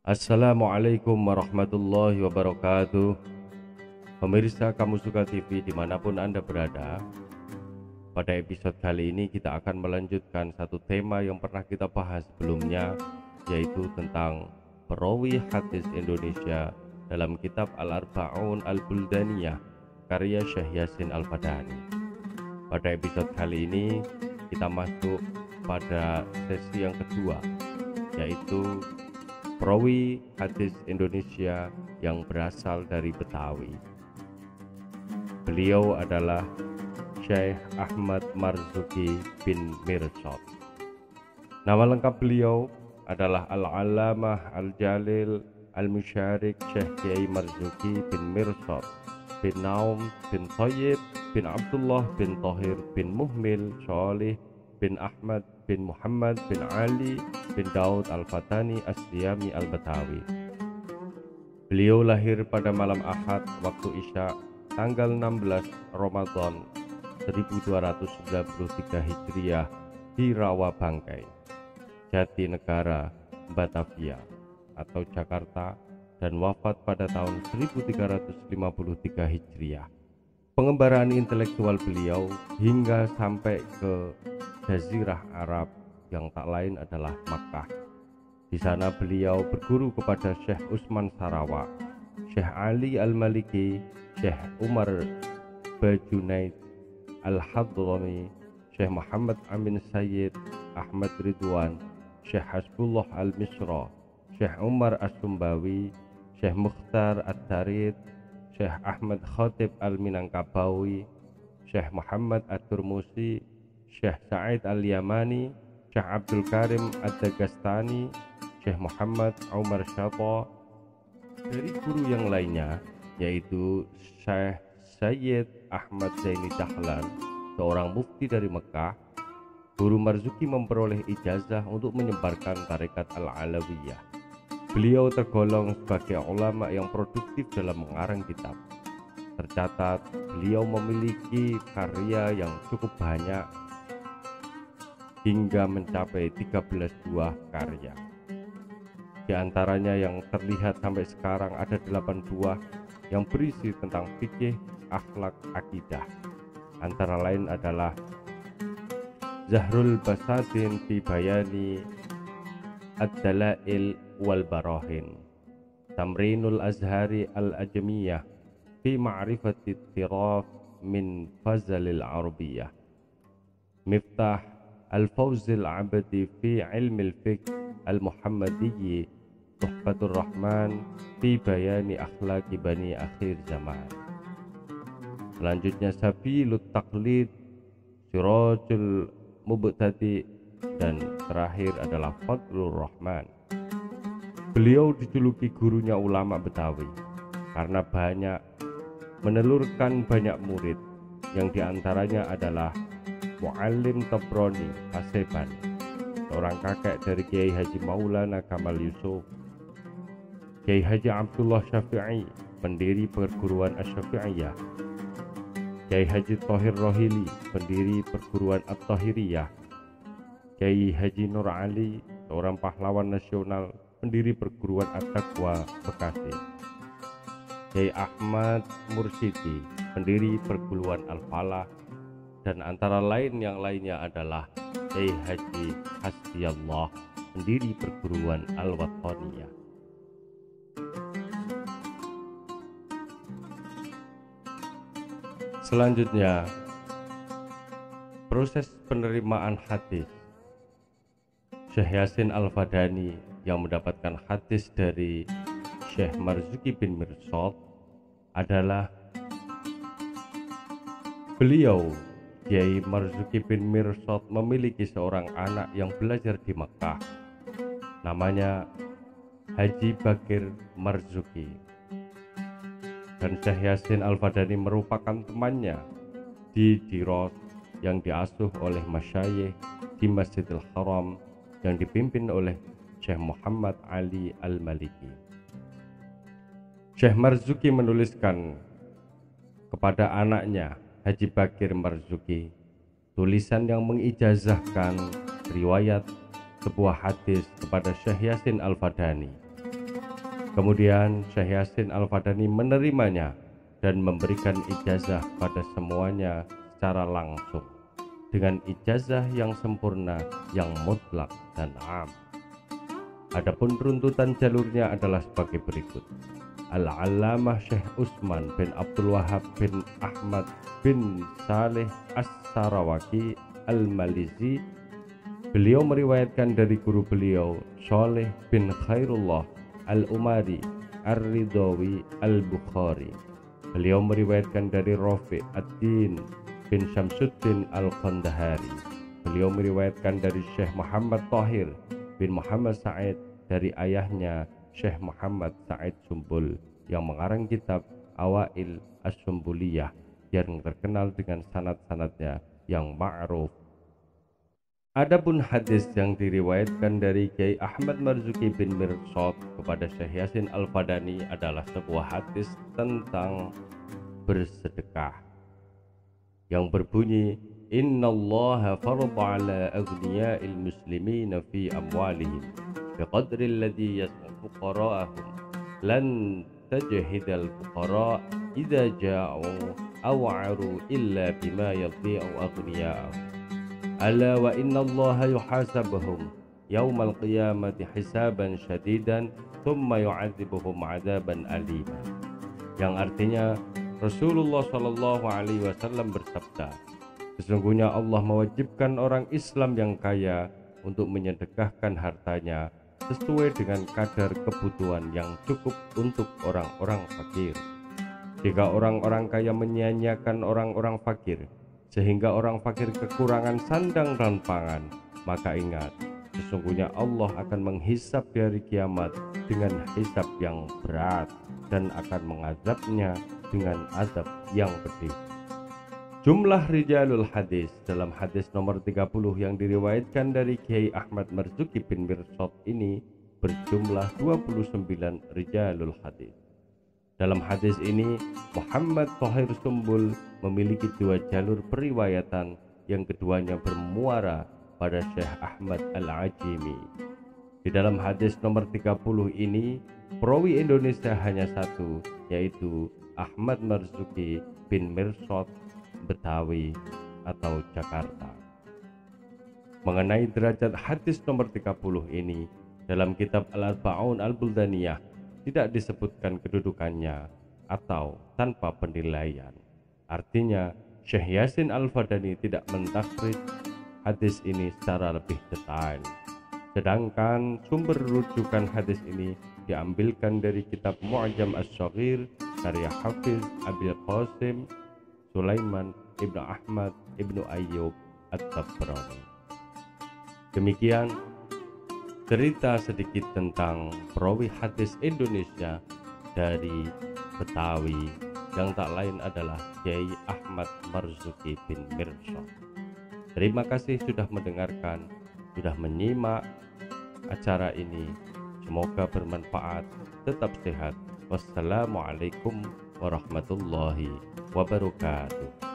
Assalamualaikum warahmatullahi wabarakatuh. Pemirsa Kamu Suka TV dimanapun Anda berada, pada episode kali ini kita akan melanjutkan satu tema yang pernah kita bahas sebelumnya, yaitu tentang perawi hadis Indonesia dalam kitab Al-Arba'un Al-Buldaniyah karya Syekh Yasin Al-Fadani. Pada episode kali ini kita masuk pada sesi yang kedua, yaitu perawi hadis Indonesia yang berasal dari Betawi. Beliau adalah Syekh Ahmad Marzuki bin Mirsad. Nama lengkap beliau adalah Al-Allamah Al-Jalil Al-Musyarik Syekh Kiai Marzuki bin Mirsad bin Naum bin Thayyib bin Abdullah bin Tahir bin Muhmil Shalih bin Ahmad bin Muhammad bin Ali bin Daud Al-Fatani As-Siyami Al-Betawi. Beliau lahir pada malam Ahad waktu Isya tanggal 16 Ramadan 1293 Hijriah di Rawabangkai, Jatinegara, Batavia atau Jakarta, dan wafat pada tahun 1353 Hijriah. Pengembaraan intelektual beliau hingga sampai ke Jazirah Arab yang tak lain adalah Makkah. Di sana beliau berguru kepada Syekh Utsman Sarawak, Syekh Ali Al-Maliki, Syekh Umar Bajunaid Al-Hadrami, Syekh Muhammad Amin Sayyid, Ahmad Ridwan, Syekh Hasbullah Al-Misra, Syekh Umar As-Sumbawi, Syekh Mukhtar Ad-Darid, Syekh Ahmad Khatib Al-Minangkabawi, Syekh Muhammad Ad-Durmusi, Syekh Sa'id Al-Yamani, Syekh Abdul Karim Ad-Dagastani, Syekh Muhammad Umar Syata. Dari guru yang lainnya yaitu Syekh Sayyid Ahmad Zaini Dahlan, seorang mufti dari Mekah. Guru Marzuki memperoleh ijazah untuk menyebarkan tarekat Al-Alawiyah. Beliau tergolong sebagai ulama yang produktif dalam mengarang kitab. Tercatat beliau memiliki karya yang cukup banyak hingga mencapai 13 buah karya. Di antaranya yang terlihat sampai sekarang ada 8 buah yang berisi tentang fikih, akhlak, akidah. Antara lain adalah Zahrul Basatin fi Bayani Ad-Dalail wal Barahin, Tamrinul Azhari Al-Ajamiyah fi Ma'rifati Tiraf min Fazalil Arabiyah, Miftah Al-Fawzil Abadi fi Ilmil Fiqh Al-Muhammadiyyi, Tuhfatur Rahman fi Bayani Akhlaqi Bani Akhir Zaman. Selanjutnya Sabilut Taqlid, Sirajul Mubtadi, dan terakhir adalah Fadlur Rahman. Beliau dijuluki gurunya ulama Betawi karena banyak menelurkan banyak murid, yang diantaranya adalah Muallim Tabrani Paseban, seorang kakek dari Kiai Haji Maulana Kamal Yusuf, Kiai Haji Abdullah Syafi'i, pendiri perguruan Asy-Syafi'iyah, Kiai Haji Thohir Rohili, pendiri perguruan At-Tahiriyah, Kiai Haji Nur Ali, seorang pahlawan nasional, pendiri perguruan At-Taqwa Bekasi, Kiai Ahmad Mursyidi, pendiri perguruan Al-Falah, dan antara lain yang lainnya adalah Kiai Haji Hasbiyallah, pendiri perguruan Al-Wathaniyah. Selanjutnya, proses penerimaan hadis. Syekh Yasin Al-Fadani yang mendapatkan hadis dari Syekh Marzuki bin Mirsad adalah beliau. Kiai Marzuki bin Mirsad memiliki seorang anak yang belajar di Mekah, namanya Haji Bakir Marzuki, dan Syekh Yasin Al-Fadani merupakan temannya di Diros yang diasuh oleh masyayikh di Masjidil Haram yang dipimpin oleh Syekh Muhammad Ali Al-Maliki. Syekh Marzuki menuliskan kepada anaknya Haji Bakir Marzuki tulisan yang mengijazahkan riwayat sebuah hadis kepada Syekh Yasin Al-Fadani. Kemudian Syekh Yasin Al-Fadani menerimanya dan memberikan ijazah pada semuanya secara langsung dengan ijazah yang sempurna, yang mutlak dan am. Adapun runtutan jalurnya adalah sebagai berikut. Al-Allamah Syekh Utsman bin Abdul Wahab bin Ahmad bin Saleh As-Sarawaki Al-Malizi. Beliau meriwayatkan dari guru beliau Shalih bin Khairullah Al-Umari Ar-Ridhawi Al-Bukhari. Beliau meriwayatkan dari Rafi' ad-Din bin Syamsuddin Al-Qandahari. Beliau meriwayatkan dari Syekh Muhammad Tahir bin Muhammad Sa'id dari ayahnya Syekh Muhammad Sa'id Sumbul yang mengarang kitab Awail As-Sumbuliyah yang terkenal dengan sanad-sanadnya yang ma'ruf. Adapun hadis yang diriwayatkan dari Kiai Ahmad Marzuki bin Mirsad kepada Syekh Yasin Al-Fadani adalah sebuah hadis tentang bersedekah yang berbunyi, innallaha farada ala aghniya'il muslimina fi amwalihim biqadri alladhi yas'u fuqara'ahum lan tajhidal fuqara' idza ja'u aw'aru illa bima yadhi'u aghniya'ahum ala wa innallaha yuhasabuhum yaumal qiyamati hisaban syadidan thumma yu'adzibuhum 'adzaban alima. Yang artinya Rasulullah Shallallahu Alaihi Wasallam bersabda, sesungguhnya Allah mewajibkan orang Islam yang kaya untuk menyedekahkan hartanya sesuai dengan kadar kebutuhan yang cukup untuk orang-orang fakir. Jika orang-orang kaya menyia-nyiakan orang-orang fakir sehingga orang fakir kekurangan sandang dan pangan, maka ingat, sesungguhnya Allah akan menghisab di hari kiamat dengan hisab yang berat dan akan mengazabnya dengan azab yang pedih. Jumlah rijalul hadis dalam hadis nomor 30 yang diriwayatkan dari Kiai Ahmad Marzuki bin Mirsad ini berjumlah 29 rijalul hadis. Dalam hadis ini, Muhammad Tahir Sumbul memiliki dua jalur periwayatan, yang keduanya bermuara pada Syekh Ahmad Al-Ajimi. Di dalam hadis nomor 30 ini, perawi Indonesia hanya satu, yaitu Ahmad Marzuki bin Mirsad Betawi atau Jakarta. Mengenai derajat hadis nomor 30 ini, dalam kitab Al-Arba'un Al-Buldaniyah tidak disebutkan kedudukannya atau tanpa penilaian. Artinya Syekh Yasin Al-Fadani tidak mentakhrij hadis ini secara lebih detail. Sedangkan sumber rujukan hadis ini diambilkan dari kitab Mu'jam As-Shaghir karya Hafiz Abil Qasim Sulaiman Ibnu Ahmad Ibnu Ayyub At-Tabrani. Demikian cerita sedikit tentang perawi hadis Indonesia dari Betawi yang tak lain adalah Kiai Ahmad Marzuki bin Mirsad. Terima kasih sudah mendengarkan, sudah menyimak acara ini. Semoga bermanfaat. Tetap sehat. Wassalamualaikum warahmatullahi wabarakatuh.